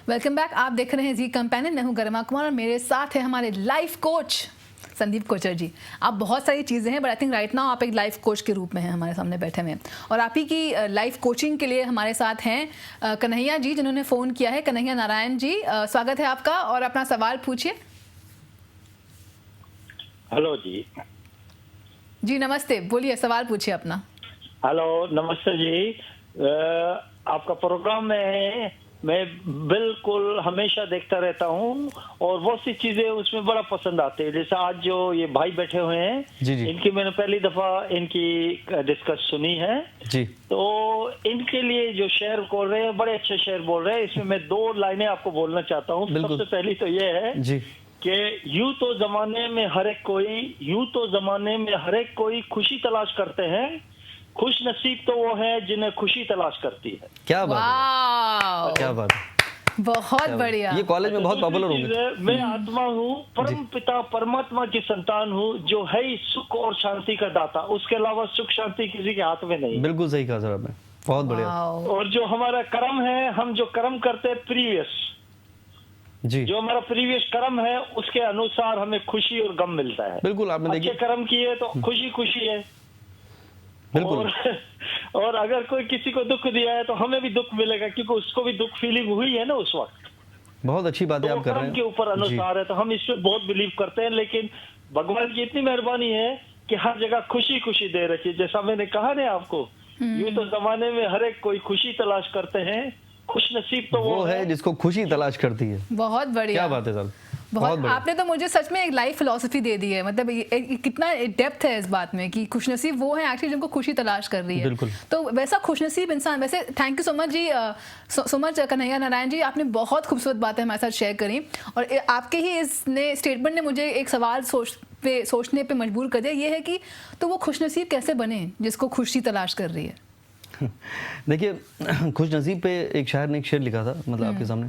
Welcome back. आप देख रहे हैं जी कंपेनियन। मैं हूं गरिमा कुमार और मेरे साथ है हमारे लाइफ कोच संदीप कोचर जी। आप बहुत सारी चीज़ें हैं but I think right now आप एक लाइफ कोच के रूप में हैं हमारे सामने बैठे हुए। और आप ही की लाइफ कोचिंग के लिए हमारे साथ हैं कन्हैया जी, जिन्होंने फ़ोन किया है। कन्हैया नारायण जी, स्वागत है आपका और अपना सवाल पूछिए। हेलो जी। जी नमस्ते, बोलिए, सवाल पूछिए अपना। हेलो नमस्ते जी। आपका प्रोग्राम में मैं बिल्कुल हमेशा देखता रहता हूँ और बहुत सी चीजें उसमें बड़ा पसंद आती है। जैसे आज जो ये भाई बैठे हुए हैं जी। इनकी मैंने पहली दफा इनकी डिस्कस सुनी है जी। तो इनके लिए जो शेयर बोल रहे हैं बड़े अच्छे शेयर बोल रहे हैं। इसमें मैं 2 लाइनें आपको बोलना चाहता हूँ। सबसे पहली तो ये है जी कि यूं तो जमाने में हर एक कोई खुशी तलाश करते हैं, खुश नसीब तो वो है जिन्हें खुशी तलाश करती है। क्या बात है, क्या बात है, बहुत बढ़िया। ये कॉलेज में बहुत पॉपुलर होंगे। मैं आत्मा हूँ, परम पिता परमात्मा की संतान हूँ, जो है ही सुख और शांति का दाता। उसके अलावा सुख शांति किसी के हाथ में नहीं। बिल्कुल सही कहा सर आपने, बहुत बढ़िया। और जो हमारा कर्म है, हम जो कर्म करते हैं प्रीवियस, जी, जो हमारा प्रीवियस कर्म है उसके अनुसार हमें खुशी और गम मिलता है। बिल्कुल आपने अच्छे देखिए, कर्म किए तो खुशी खुशी है। बिल्कुल। और अगर कोई किसी को दुख दिया है तो हमें भी दुख मिलेगा, क्योंकि उसको भी दुख फीलिंग हुई है ना उस वक्त। बहुत अच्छी बातें तो आप कर रहे हैं के ऊपर अनुसार है, तो हम इसमें बहुत बिलीव करते हैं। लेकिन भगवान की इतनी मेहरबानी है कि हर जगह खुशी खुशी दे रखी है। जैसा मैंने कहा ना आपको, यूं तो जमाने में हर एक कोई खुशी तलाश करते हैं, खुश नसीब तो वो है जिसको खुशी तलाश करती है। बहुत बढ़िया, क्या बात है सर, बहुत आपने तो मुझे सच में एक लाइफ फिलॉसफी दे दी है। मतलब कितना डेप्थ है इस बात में कि खुशनसीब वो है एक्चुअली जिनको खुशी तलाश कर रही है। बिल्कुल। तो वैसा खुशनसीब इंसान, वैसे thank you so much ji, so much Kanhaiya Narayan ji, आपने बहुत खूबसूरत बातें हमारे साथ शेयर करी। और आपके ही इसने स्टेटमेंट ने मुझे एक सवाल सोचने पे मजबूर कर दिया। ये है कि तो वो खुशनसीब कैसे बने जिसको खुशी तलाश कर रही है? देखिए, खुश नसीब पे एक शायर ने एक शेर लिखा था, मतलब आपके सामने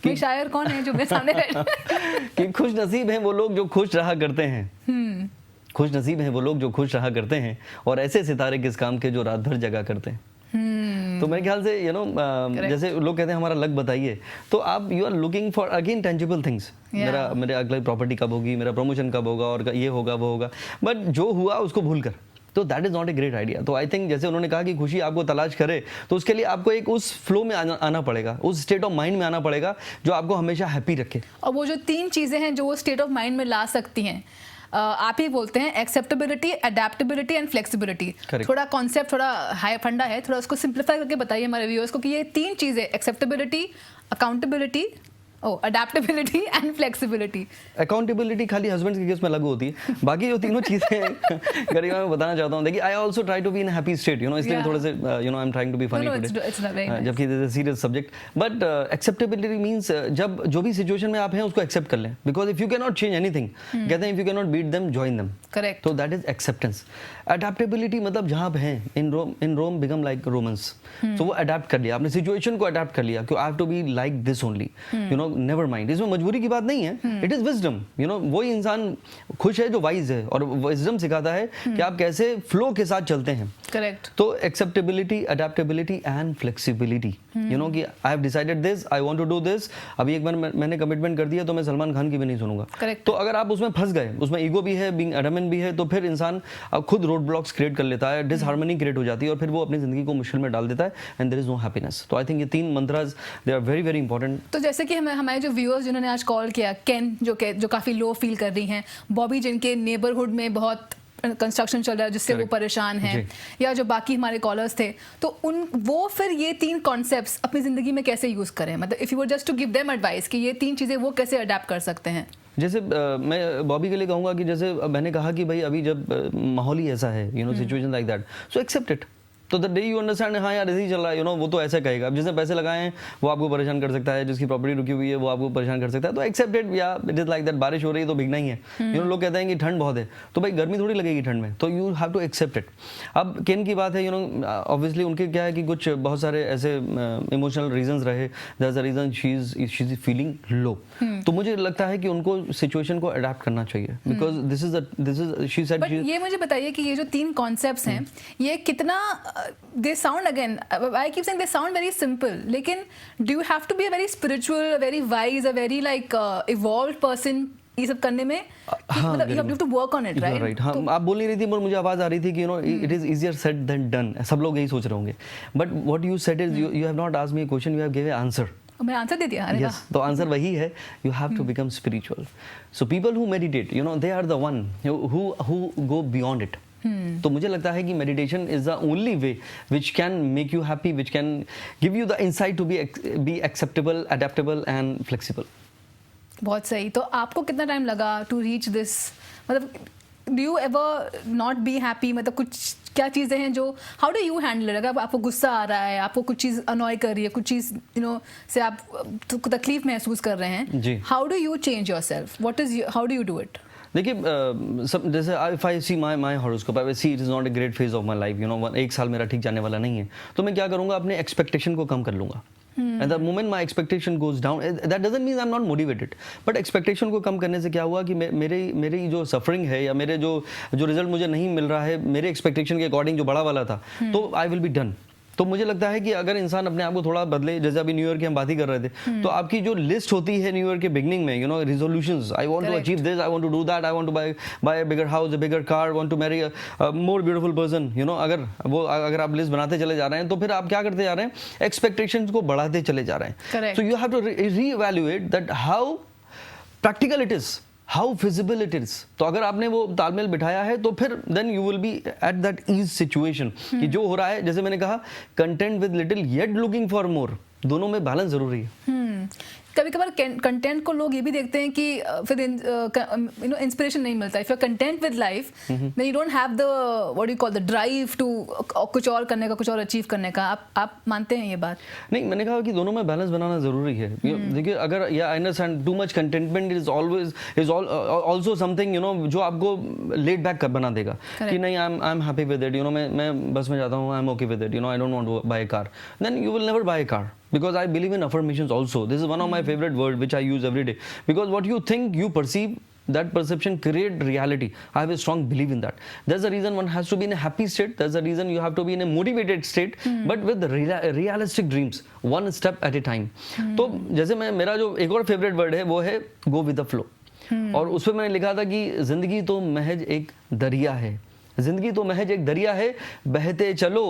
कि शायर कौन है जो मेरे सामने कि खुश नसीब हैं वो लोग जो खुश रहा करते हैं। खुश नसीब हैं वो लोग जो खुश रहा करते हैं, और ऐसे सितारे किस काम के जो रात भर जगा करते हैं। तो मेरे ख्याल से जैसे लोग कहते हैं हमारा लक बताइए, तो आप you are looking for again tangible things. मेरे अगली प्रॉपर्टी कब होगी, मेरा प्रमोशन कब होगा, और ये होगा वो होगा, बट जो हुआ उसको भूल कर, तो that is not a great idea. तो आई थिंक जैसे उन्होंने कहा कि खुशी आपको तलाश करे, तो उसके लिए आपको एक उस फ्लो में आना पड़ेगा, उस स्टेट ऑफ माइंड में आना पड़ेगा जो आपको हमेशा हैप्पी रखे। और वो जो 3 चीजें हैं जो वो स्टेट ऑफ माइंड में ला सकती हैं, आप ही बोलते हैं एक्सेप्टेबिलिटी, अडेप्टेबिलिटी एंड फ्लेक्सिबिलिटी। थोड़ा कॉन्सेप्ट थोड़ा हाई फंडा है, थोड़ा उसको सिंप्लीफाई करके बताइए हमारे व्यूअर्स को कि ये 3 चीजें, acceptability, accountability, adaptability and flexibility. Accountability खाली हस्बैंड के केस में लागू होती है, बाकी जो तीनों चीजें गरिमा मैं बताना चाहता हूँ। देखिए, I also try to be in happy state, इसलिए थोड़े से I am trying to be funny today, जबकि this is a serious subject. But acceptability means जब जो भी सिचुएशन में आप हैं उसको एक्सेप्ट कर लें, because if you can not change anything, कहते हैं if you can not beat them join them. Correct. तो दैट इज एक्सेप्टेंस। अडेप्टेबिलिटी मतलब जहाँ आप हैं, in Rome become like Romans, तो वो अडेप्ट कर लिया, आपने सिचुएशन को अडेप्ट कर लिया कि I have to be like this only, never mind. इसमें मजबूरी की बात नहीं है, इट इज विजडम। वही इंसान खुश है जो वाइज है, और विजडम सिखाता है कि आप कैसे फ्लो के साथ चलते हैं। करेक्ट। तो एक्सेप्टेबिलिटी, अडेप्टेबिलिटी एंड फ्लेक्सिबिलिटी, कि I have decided this, I want to do this. अभी एक बार मैंने कमिटमेंट कर दिया तो मैं सलमान खान की भी नहीं सुनूंगा। Correct. तो अगर आप उसमें फंस गए, उसमें ईगो भी है, बीइंग एडमन भी है, तो फिर इंसान खुद रोड ब्लॉक्स क्रिएट कर लेता है, डिसहार्मनी क्रिएट हो जाती है, और फिर वो अपनी जिंदगी को मुश्किल में डाल देता है, and there is no happiness. तो आई थिंक ये 3 mantras they are very very important. तो जैसे कि हमारे जो व्यूअर्स जिन्होंने आज कॉल किया, केन जो काफी लो फील कर रही हैं, बॉबी जिनके नेबरहुड में बहुत कंस्ट्रक्शन चल रहा है जिससे वो परेशान हैं, या जो बाकी हमारे कॉलर्स थे, तो वो फिर ये 3 कॉन्सेप्ट्स अपनी जिंदगी में कैसे यूज करें? मतलब if you were just to give them advice कि ये 3 चीजें वो कैसे अडेप्ट कर सकते हैं? जैसे मैं बॉबी के लिए कहूँगा कि जैसे मैंने कहा कि भाई अभी जब माहौल ही ऐसा है, situation like that, so accept it. तो द डे यू अंडरस्टैंड, हाँ यार ऐसे ही चल रहा है, वो तो ऐसे कहेगा। अब जिसने पैसे लगाए हैं वो आपको परेशान कर सकता है, जिसकी प्रॉपर्टी रुकी हुई है वो आपको परेशान कर सकता है। तो एक्सेप्ट इट, या इट इज लाइक दैट। बारिश हो रही है तो भीगना ही है। लोग कहते हैं कि ठंड बहुत है, तो भाई गर्मी थोड़ी लगेगी ठंड में, तो you have to accept it. अब केन की बात है, ऑब्वियसली उनके क्या है कि कुछ बहुत सारे ऐसे इमोशनल रीजंस रहे, that's the reason she is feeling low. तो मुझे लगता है कि उनको सिचुएशन को अडैप्ट करना चाहिए, because this is she said. ये मुझे बताइए कि ये जो 3 कॉन्सेप्ट्स हैं, ये कितना they sound again, I keep saying they sound very simple, लेकिन do you have to be a very spiritual, a very wise, a very like evolved person ये सब करने में? मतलब you have to work on it, right? Right, हाँ, आप बोल नहीं रही थी पर मुझे आवाज आ रही थी कि you know it is easier said than done, सब लोग यही सोच रहे होंगे, but what you said is you have not asked me a question, you have given an answer. मैं आंसर दे दिया. Yes, तो आंसर वही है, you have to become spiritual. So people who meditate, you know, they are the one who go beyond it. तो मुझे लगता है कि meditation is the only way which can make you happy, which can give you the insight to be acceptable, adaptable and flexible. बहुत सही. तो आपको कितना टाइम लगा टू रीच दिस? मतलब do you ever not be happy? मतलब कुछ क्या चीज़ें हैं जो, how do you handle it? अगर आपको गुस्सा आ रहा है, आपको कुछ चीज़ अनॉय कर रही है, कुछ चीज़ यू नो से आप तकलीफ महसूस कर रहे हैं, how do you change yourself? What is, how do you do it? देखिए जैसे if I see my horoscope, I see it is not a great phase of my life, you know, एक साल मेरा ठीक जाने वाला नहीं है, तो मैं क्या करूँगा, अपने एक्सपेक्टेशन को कम कर लूँगा. And the moment my expectation goes down, that doesn't mean I'm not motivated. But expectation को कम करने से क्या हुआ कि मेरी जो suffering है या मेरे जो result मुझे नहीं मिल रहा है मेरे expectation के according जो बड़ा वाला था, तो I will be done. तो मुझे लगता है कि अगर इंसान अपने आप को थोड़ा बदले, जैसे अभी न्यू ईयर की हम बात ही कर रहे थे, तो आपकी जो लिस्ट होती है न्यू ईयर के बिगनिंग में, you know, resolutions, I want to achieve this, I want to do that, I want to buy a bigger house, a bigger car, want to marry a more beautiful person, you know, अगर आप list बनाते चले जा रहे हैं तो फिर आप क्या करते जा रहे हैं, एक्सपेक्टेशंस को बढ़ाते चले जा रहे हैं. So you have to reevaluate that how practical it is, how feasible it is. तो अगर आपने वो तालमेल बिठाया है तो फिर then you will be at that ease situation कि जो हो रहा है, जैसे मैंने कहा, content with little yet looking for more, दोनों में बैलेंस जरूरी है. कभी कभार कंटेंट को लोग ये भी देखते हैं कि फिर यू नो इंस्पिरेशन नहीं मिलता. If you are content with life then you don't have the what you call the drive to कुछ और करने का, कुछ और अचीव करने का. आप मानते हैं ये बात? नहीं, मैंने कहा कि दोनों में बैलेंस बनाना जरूरी है. देखिए, अगर या I understand too much contentment is also something, you know, जो आपको लेट बैक बना देगा कि नहीं, I am happy with it, you know, मैं बस में जाता हूँ, I am okay with it, you know, I don't want to buy a car, then you will never buy a car. Because I believe in affirmations also. This is one of my favorite words which I use every day. Because what you think, you perceive, that perception create reality. I have a strong belief in that. There's a reason one has to be in a happy state. There's a reason you have to be in a motivated state, but with realistic dreams, one step at a time. तो जैसे मेरा जो एक और favorite word है वो है go with the flow. और उस पर मैंने लिखा था कि जिंदगी तो महज एक दरिया है, जिंदगी तो महज एक दरिया है, बहते चलो,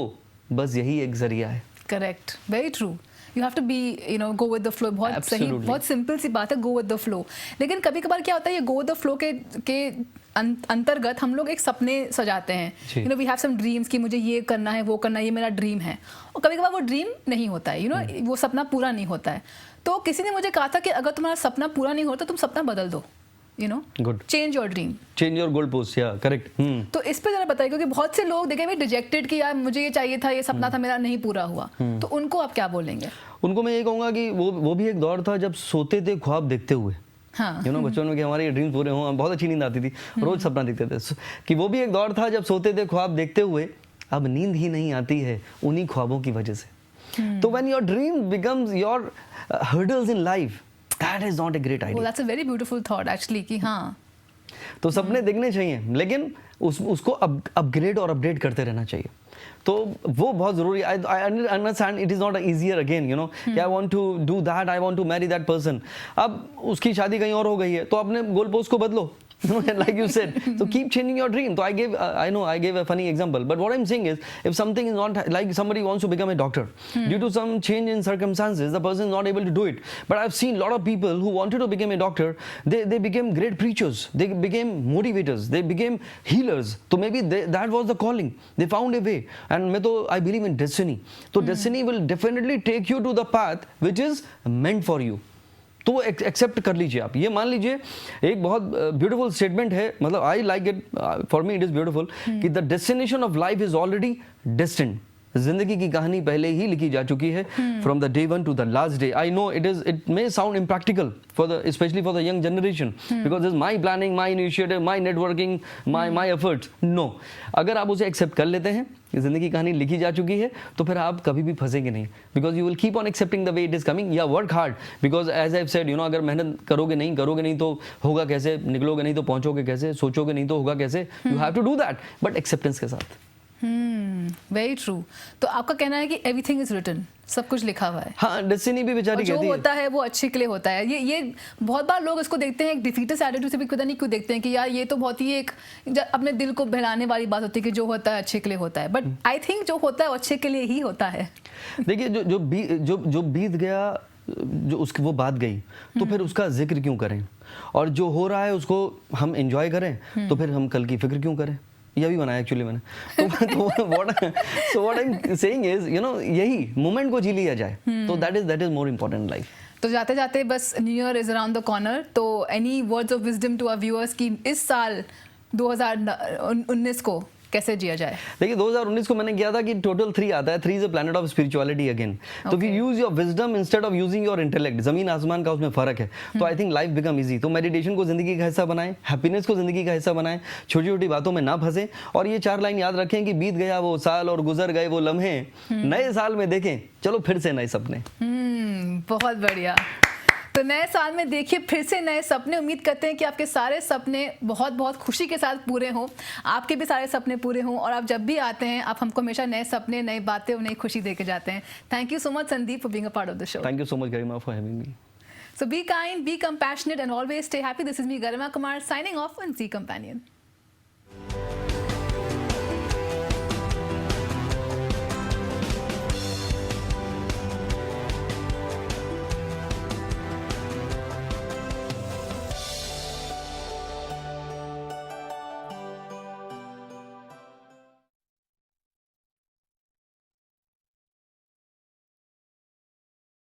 बस यही एक जरिया है. Correct, very true. You have to be, you know, go with the flow. बहुत सही, बहुत सिंपल सी बात है, गो विद द फ्लो. लेकिन कभी कभार क्या होता है, ये गो विद द फ्लो के अंतर्गत हम लोग एक सपने सजाते हैं. You know, we have some dreams कि मुझे ये करना है, वो करना है, ये मेरा ड्रीम है. और कभी कभार वो ड्रीम नहीं होता है, यू नो, वो सपना पूरा नहीं होता है. तो किसी ने मुझे कहा था कि अगर तुम्हारा सपना पूरा नहीं होता, तुम सपना बदल दो. You know, good. Change your dream. Change your goal post, yeah, correct. तो इस पे जरा बताइए, क्योंकि बहुत से लोग देखे हुए डिजेक्टेड कि यार मुझे ये चाहिए था, ये सपना था मेरा, नहीं पूरा हुआ. तो उनको आप क्या बोलेंगे? उनको मैं ये कहूँगा कि वो भी एक दौर था जब सोते थे ख्वाब देखते हुए. हाँ. यू नो, बचपन में कि हमारे ड्रीम्स पूरे हों, बहुत अच्छी नींद आती थी, रोज सपना देखते थे, कि वो भी एक दौर था जब सोते थे ख्वाब देखते हुए, अब नींद ही नहीं आती है उन्हीं ख्वाबों की वजह से. तो when your dream becomes your hurdles in life, that is not a great idea. Oh, that's a very beautiful thought actually, कि हाँ. तो सपने देखने चाहिए, लेकिन उसको अपग्रेड और अपडेट करते रहना चाहिए. तो वो बहुत जरूरी है. I understand it is not easier again, you know, I want to do that, I want to marry that person. अब उसकी शादी कहीं और हो गई है, तो अपने गोल पोस्ट को बदलो. Like you said, so keep changing your dream. So I gave a funny example, but what I'm saying is, if something is not, like somebody wants to become a doctor, due to some change in circumstances, the person is not able to do it. But I've seen a lot of people who wanted to become a doctor, they became great preachers, they became motivators, they became healers. So maybe that was the calling. They found a way. And I believe in destiny. So destiny will definitely take you to the path which is meant for you. तो वो accept कर लीजिए आप. ये मान लीजिए, एक बहुत ब्यूटीफुल स्टेटमेंट है, मतलब I like it, for me it is beautiful, कि the destination of life is already destined. जिंदगी की कहानी पहले ही लिखी जा चुकी है, from the day one to the last day. I know it may sound impractical especially for the young generation, because this is my planning, my initiative, my networking, my efforts. No, अगर आप उसे accept कर लेते हैं, जिंदगी की कहानी लिखी जा चुकी है, तो फिर आप कभी भी फंसेंगे नहीं, because you will keep on accepting the way it is coming. Yeah, work hard, because as I've said, you know, अगर मेहनत करोगे नहीं तो होगा कैसे, निकलोगे नहीं तो पहुंचोगे कैसे, सोचोगे नहीं तो होगा कैसे. You have to do that, but acceptance के साथ. Very true. तो आपका कहना है कि एवरीथिंग इज रिटन, सब कुछ लिखा हुआ है। हाँ, डेस्टिनी भी और बेचारी जो कहती है। होता है वो अच्छे के लिए होता है। ये बहुत बार लोग इसको देखते हैं एक डिफीटर्स एटीट्यूड से भी, पता नहीं क्यों देखते हैं कि यार ये तो बहुत ही एक अपने दिल को बहलाने वाली बात होती है कि जो होता है अच्छे के लिए होता है। बट आई थिंक जो होता है वो अच्छे के लिए ही होता है। देखिए जो बीत गया, जो उसकी वो बात गई, तो फिर उसका जिक्र क्यों करें, और जो हो रहा है उसको हम एंजॉय करें, तो फिर हम कल की फिक्र क्यों करें। ये भी बनाया एक्चुअली मैंने। तो what I am saying is, you know, यही मोमेंट को जी लिया जाए, तो that is more important life. तो जाते जाते बस new year is around the corner, तो any words of wisdom to our viewers कि इस साल 2019 को कैसे जिया जाए? देखिए 2019 को मैंने किया था कि टोटल 3 आता है। 3 is a planet of spirituality again. तो if you use your wisdom instead of using your intellect, जमीन आसमान का उसमें फर्क है। तो I think life become easy. तो मेडिटेशन को जिंदगी का हिस्सा बनाएं, हैप्पीनेस को जिंदगी का हिस्सा बनाएं, छोटी छोटी बातों में ना फंसे, और ये 4 लाइन याद रखें कि बीत गया वो साल और गुजर गए वो लम्हे, नए साल में देखें चलो फिर से नए सपने। बहुत बढ़िया। तो नए साल में देखिए फिर से नए सपने। उम्मीद करते हैं कि आपके सारे सपने बहुत बहुत खुशी के साथ पूरे हों, आपके भी सारे सपने पूरे हों, और आप जब भी आते हैं आप हमको हमेशा नए सपने, नई बातें और नई खुशी दे के जाते हैं। Thank you so much Sandeep for being a part of the show. Thank you so much Garima for having me. So be kind, be compassionate and always stay happy. This is me Garima Kumar signing off on Z Companion.